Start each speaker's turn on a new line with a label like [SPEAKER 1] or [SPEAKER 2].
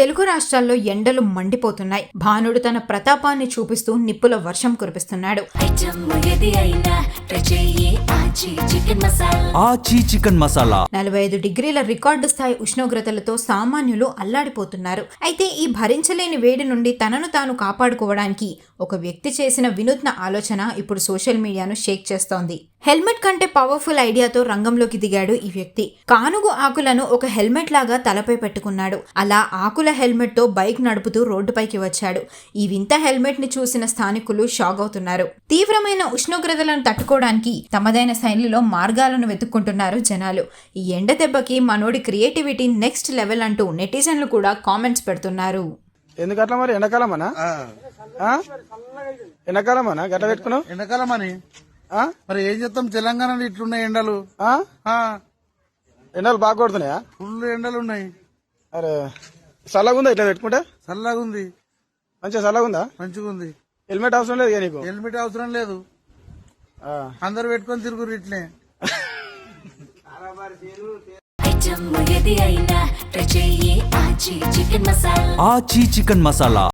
[SPEAKER 1] తెలుగు రాష్ట్రాల్లో ఎండలు మండిపోతున్నాయి. భానుడు తన ప్రతాపాన్ని చూపిస్తూ నిప్పుల వర్షం కురిపిస్తున్నాడు.
[SPEAKER 2] ఆచి చికెన్ మసాలా
[SPEAKER 1] 45 డిగ్రీల రికార్డు స్థాయి ఉష్ణోగ్రతలతో సామాన్యులు అల్లాడిపోతున్నారు. అయితే ఈ భరించలేని వేడి నుండి తనను తాను కాపాడుకోవడానికి ఒక వ్యక్తి చేసిన వినూత్న ఆలోచన ఇప్పుడు సోషల్ మీడియాను షేక్ చేస్తోంది. హెల్మెట్ కంటే పవర్ఫుల్ ఐడియాతో రంగంలోకి దిగాడు ఈ వ్యక్తి. కానుగు ఆకులను ఒక హెల్మెట్ లాగా తలపై పెట్టుకున్నాడు. అలా ఆకుల హెల్మెట్ తో బైక్ నడుపుతూ రోడ్డుపైకి వచ్చాడు. ఈ వింత హెల్మెట్ ని చూసిన స్థానికులు షాక్ అవుతున్నారు. తీవ్రమైన ఉష్ణోగ్రతలను తట్టుకోవడానికి తమదైన శైలిలో మార్గాలను వెతుక్కుంటున్నారు జనాలు. ఈ ఎండ దెబ్బకి మనోడి క్రియేటివిటీ నెక్స్ట్ లెవెల్ అంటూ నెటిజన్లు కూడా కామెంట్స్ పెడుతున్నారు.
[SPEAKER 3] ఎందుకట్లా మరి ఎండాకాలమనా ఎండాకాలమనా గట్ల పెట్టుకున్నావు?
[SPEAKER 4] ఎండాకాలమని మరి ఏం చేస్తాం, తెలంగాణలో ఇట్లున్నాయి ఎండలు.
[SPEAKER 3] ఎండలు బాగా కొడుతున్నాయా?
[SPEAKER 4] ఫుల్ ఎండలు ఉన్నాయి.
[SPEAKER 3] అరే చల్లగుందా ఇట్లా పెట్టుకుంటే?
[SPEAKER 4] చల్లగుంది,
[SPEAKER 3] మంచిగా చల్లగుందా?
[SPEAKER 4] మంచిగా ఉంది.
[SPEAKER 3] హెల్మెట్ అవసరం లేదు నీకు?
[SPEAKER 4] హెల్మెట్ అవసరం లేదు, అందరు పెట్టుకొని తిరుగురు ఇట్లే.
[SPEAKER 2] ఆచి చికెన్ మసాలా